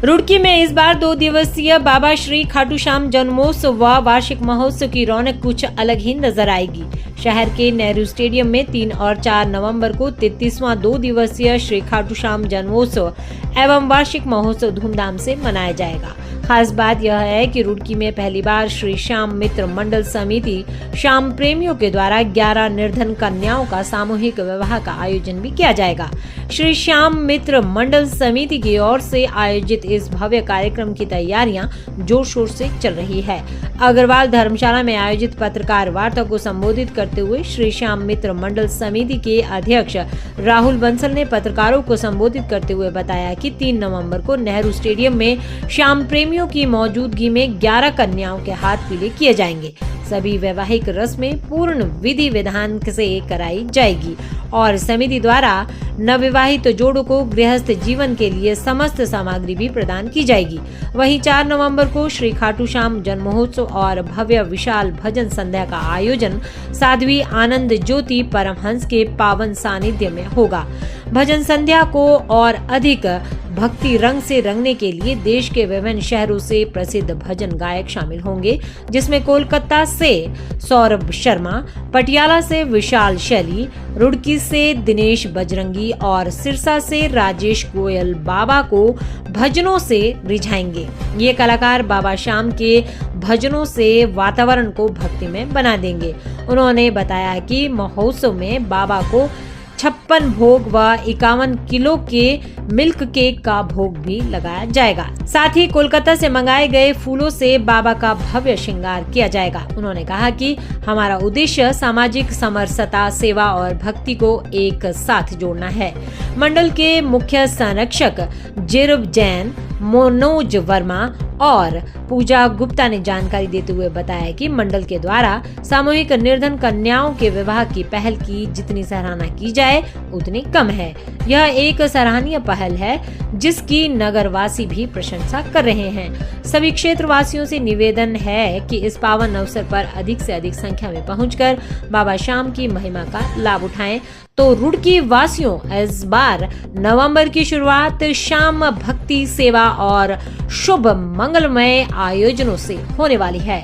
रुड़की में इस बार 2 दिवसीय बाबा श्री खाटू श्याम जन्मोत्सव व वार्षिक महोत्सव की रौनक कुछ अलग ही नजर आएगी। शहर के नेहरू स्टेडियम में 3 और 4 नवंबर को 33वां 2 दिवसीय श्री खाटू श्याम जन्मोत्सव एवं वार्षिक महोत्सव धूमधाम से मनाया जाएगा। खास बात यह है कि रुड़की में पहली बार श्री श्याम मित्र मंडल समिति श्याम प्रेमियों के द्वारा 11 निर्धन कन्याओं का सामूहिक विवाह का आयोजन भी किया जाएगा। श्री श्याम मित्र मंडल समिति की ओर से आयोजित इस भव्य कार्यक्रम की तैयारियां जोर शोर से चल रही है। अग्रवाल धर्मशाला में आयोजित पत्रकार वार्ता को संबोधित करते हुए श्री श्याम मित्र मंडल समिति के अध्यक्ष राहुल बंसल ने पत्रकारों को संबोधित करते हुए बताया कि 3 नवंबर को नेहरू स्टेडियम में श्याम प्रेमियों की मौजूदगी में 11 कन्याओं के हाथ पीले किए जाएंगे। सभी वैवाहिक रस्में पूर्ण विधि विधान से कराई जाएगी और समिति द्वारा नवविवाहित जोड़ों को गृहस्थ जीवन के लिए समस्त सामग्री भी प्रदान की जाएगी। वहीं 4 नवंबर को श्री खाटू श्याम जन्मोत्सव और भव्य विशाल भजन संध्या का आयोजन साध्वी आनंद ज्योति परमहंस के पावन सानिध्य में होगा। भजन संध्या को और अधिक भक्ति रंग से रंगने के लिए देश के विभिन्न शहरों से प्रसिद्ध भजन गायक शामिल होंगे, जिसमें कोलकाता से सौरभ शर्मा, पटियाला से विशाल शैली, रुड़की से दिनेश बजरंगी और सिरसा से राजेश गोयल बाबा को भजनों से रिझाएंगे। ये कलाकार बाबा श्याम के भजनों से वातावरण को भक्तिमय बना देंगे। उन्होंने बताया कि महोत्सव में बाबा को 56 भोग व 51 किलो के मिल्क केक का भोग भी लगाया जाएगा। साथ ही कोलकाता से मंगाए गए फूलों से बाबा का भव्य श्रृंगार किया जाएगा। उन्होंने कहा कि हमारा उद्देश्य सामाजिक समरसता, सेवा और भक्ति को एक साथ जोड़ना है। मंडल के मुख्य संरक्षक जिरब जैन, मनोज वर्मा और पूजा गुप्ता ने जानकारी देते हुए बताया कि मंडल के द्वारा सामूहिक निर्धन कन्याओं के विवाह की पहल की जितनी सराहना की जाए उतनी कम है। यह एक सराहनीय पहल है जिसकी नगरवासी भी प्रशंसा कर रहे हैं। सभी क्षेत्रवासियों से निवेदन है कि इस पावन अवसर पर अधिक से अधिक संख्या में पहुंचकर बाबा श्याम की महिमा का लाभ उठाएं। तो रुड़की वासियों, इस बार नवंबर की शुरुआत श्याम भक्ति, सेवा और शुभ मंगलमय आयोजनों से होने वाली है।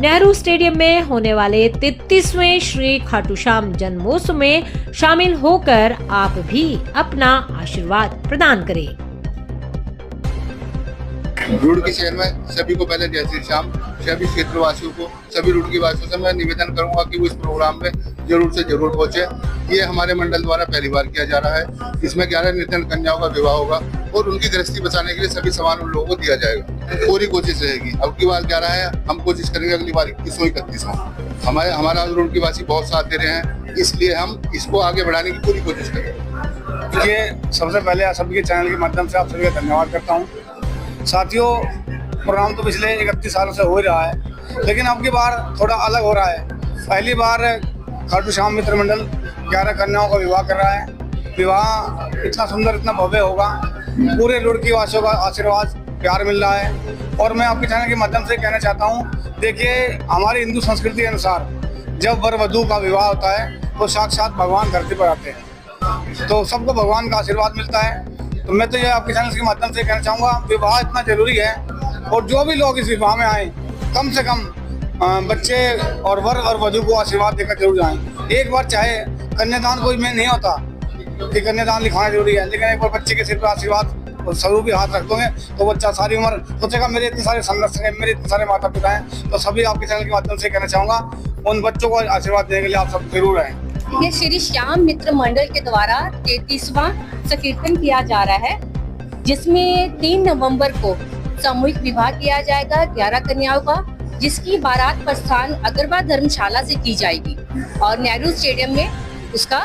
नेहरू स्टेडियम में होने वाले 33वें श्री खाटू श्याम जन्मोत्सव में शामिल होकर आप भी अपना आशीर्वाद प्रदान करें। रुड़की शहर में सभी को पहले जय श्री श्याम। सभी क्षेत्रवासियों को, सभी रुड़की वासियों से मैं निवेदन करूंगा कि वो इस प्रोग्राम में जरूर से जरूर पहुंचे। ये हमारे मंडल द्वारा पहली बार किया जा रहा है। इसमें 11 निर्धन कन्याओं का विवाह होगा और उनकी गृहस्थी बचाने के लिए सभी सामान उन लोगों को दिया जाएगा। पूरी कोशिश रहेगी। अब की बार 11 है, हम कोशिश करेंगे अगली बार 21 31 हमारा रुड़की वासी बहुत साथ दे रहे हैं, इसलिए हम इसको आगे बढ़ाने की पूरी कोशिश करेंगे। ये सबसे पहले सबके चैनल के माध्यम से आप सभी का धन्यवाद करता हूँ। साथियों, प्रोग्राम तो पिछले 31 सालों से हो ही रहा है, लेकिन अब की बार थोड़ा अलग हो रहा है। पहली बार खाटू श्याम मित्र मंडल 11 कन्याओं का विवाह कर रहा है। विवाह इतना सुंदर, इतना भव्य होगा। पूरे रुड़की वासियों का आशीर्वाद, प्यार मिल रहा है। और मैं आपके चैनल के माध्यम से कहना चाहता हूँ, देखिए हमारी हिंदू संस्कृति के अनुसार जब वर वधू का विवाह होता है तो साक्षात भगवान धरती पर आते हैं, तो सबको भगवान का आशीर्वाद मिलता है। तो मैं तो ये आपके चैनल के माध्यम से कहना चाहूँगा, विवाह इतना जरूरी है और जो भी लोग इस विवाह में आए कम से कम बच्चे और वर और वधू को आशीर्वाद देकर जरूर जाएं। एक बार चाहे कन्यादान कोई में नहीं होता कि कन्यादान लिखाना जरूरी है, लेकिन एक बार बच्चे के सिर पर आशीर्वाद और स्वरूप भी हाथ रख दोगे तो बच्चा सारी उम्र सोचेगा मेरे इतने सारे संरक्षक हैं, मेरे इतने सारे माता पिता हैं। तो सभी आपके चैनल के माध्यम से कहना चाहूँगा, उन बच्चों को आशीर्वाद देने के लिए आप सब जरूर आए। ये श्री श्याम मित्र मंडल के द्वारा 33वां संकीर्तन किया जा रहा है, जिसमें 3 नवंबर को सामूहिक विवाह किया जाएगा 11 कन्याओं का, जिसकी बारात प्रस्थान अग्रवाल धर्मशाला से की जाएगी और नेहरू स्टेडियम में उसका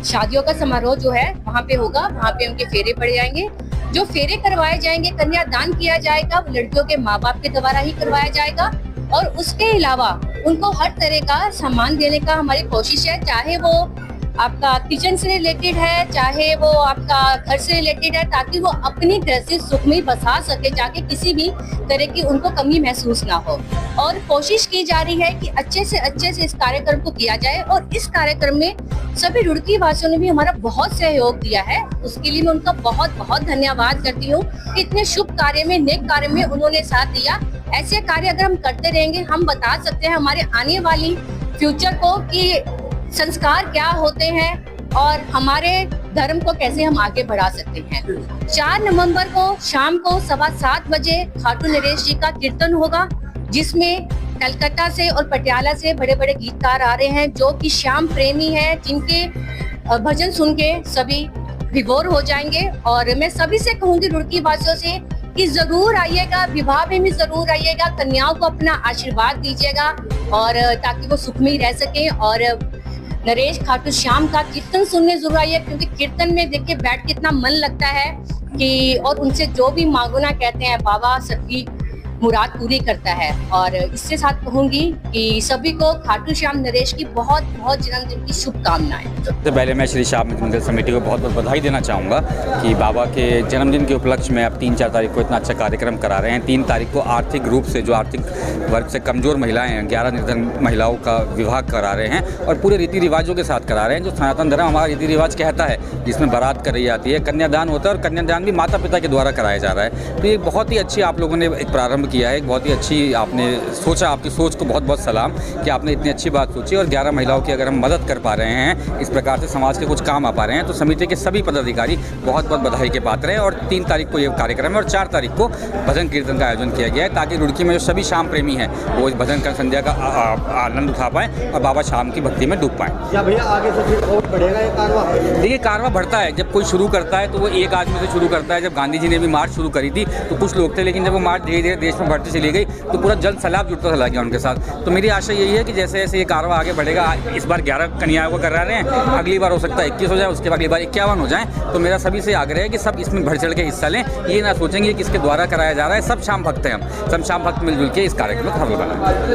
शादियों का समारोह जो है वहाँ पे होगा। वहाँ पे उनके फेरे पड़े जाएंगे। जो फेरे करवाए जाएंगे, कन्यादान किया जाएगा, वो लड़कियों के माँ बाप के द्वारा ही करवाया जाएगा। और उसके अलावा उनको हर तरह का सम्मान देने का हमारी कोशिश है, चाहे वो आपका किचन से रिलेटेड है, चाहे वो आपका घर से रिलेटेड है, ताकि वो अपनी घर से सुखमय बसा सके, जाके किसी भी तरह की उनको कमी महसूस ना हो। और कोशिश की जा रही है कि अच्छे से इस कार्यक्रम को किया जाए, और इस कार्यक्रम में सभी रुड़की वासियों ने भी हमारा बहुत सहयोग दिया है। उसके लिए मैं उनका बहुत बहुत धन्यवाद करती हूँ। इतने शुभ कार्य में, नेक कार्य में उन्होंने साथ दिया। ऐसे कार्य अगर हम करते रहेंगे, हम बता सकते हैं हमारे आने वाली फ्यूचर को कि संस्कार क्या होते हैं और हमारे धर्म को कैसे हम आगे बढ़ा सकते हैं। 4 नवंबर को शाम को 7:15 बजे खाटू नरेश जी का कीर्तन होगा, जिसमें कलकत्ता से और पटियाला से बड़े बड़े गीतकार आ रहे हैं, जो कि श्याम प्रेमी हैं, जिनके भजन सुन के सभी विभोर हो जाएंगे। और मैं सभी से कहूंगी, रुड़की वासियों से, कि जरूर आइएगा, विवाह में भी जरूर आइएगा, कन्याओं को अपना आशीर्वाद दीजिएगा, और ताकि वो सुखमय रह सके। और नरेश खाटू श्याम का कीर्तन सुनने जरूर आइए, क्योंकि कीर्तन में देखिए बैठ के इतना मन लगता है कि, और उनसे जो भी मांगना कहते हैं बाबा सबकी मुराद पूरी करता है। और इसके साथ कहूंगी कि सभी को खाटू श्याम नरेश की बहुत बहुत जन्मदिन की शुभकामनाएं। सबसे पहले मैं श्री श्याम मित्र मंडल समिति को बहुत बहुत बधाई देना चाहूँगा कि बाबा के जन्मदिन के उपलक्ष्य में अब 3-4 तारीख को इतना अच्छा कार्यक्रम करा रहे हैं। 3 तारीख को आर्थिक रूप से, जो आर्थिक वर्ग से कमज़ोर महिलाएं हैं, 11 निर्धन महिलाओं का विवाह करा रहे हैं, और पूरे रीति रिवाजों के साथ करा रहे हैं, जो सनातन धर्म हमारा रीति रिवाज कहता है, जिसमें बारात कराई जाती है, कन्यादान होता है, और कन्यादान भी माता पिता के द्वारा कराया जा रहा है। तो ये बहुत ही अच्छी आप लोगों ने एक प्रारंभ किया है, बहुत ही अच्छी आपने सोचा। आपकी सोच को बहुत बहुत सलाम कि आपने इतनी अच्छी बात सोची। और 11 महिलाओं की अगर हम मदद कर पा रहे हैं, इस प्रकार से समाज के कुछ काम आ पा रहे हैं, तो समिति के सभी पदाधिकारी बहुत बहुत बधाई के पात्र हैं। और 3 तारीख को ये कार्यक्रम है, और 4 तारीख को भजन कीर्तन का आयोजन किया गया है, ताकि रुड़की में जो सभी श्याम प्रेमी हैं वो इस भजन का संध्या का आनंद उठा पाएँ और बाबा श्याम की भक्ति में डूब पाएँ। क्या भैया आगे से फिर और बढ़ेगा ये कारवां? देखिए, कारवां बढ़ता है। जब कोई शुरू करता है तो वो एक आदमी से शुरू करता है। जब गांधी जी ने भी मार्च शुरू करी थी तो कुछ लोग थे, लेकिन जब वो मार्च धीरे धीरे देश में बढ़ती चली गई तो पूरा जन सैलाब जुटता चला गया उनके साथ। तो मेरी आशा यही है कि जैसे जैसे ये कारवां आगे बढ़ेगा, इस बार 11 कन्याओं को करा रहे हैं, अगली बार हो सकता है 21 हो जाए, उसके बाद अगली बार 51 हो जाए। तो मेरा सभी से आग्रह है कि सब इसमें बढ़ चढ़ के हिस्सा लें। ये ना सोचेंगे किसके द्वारा कराया जा रहा है। सब श्याम भक्त हैं, हम सब श्याम भक्त मिलजुल के इस कार्यक्रम को सफल बनाएं।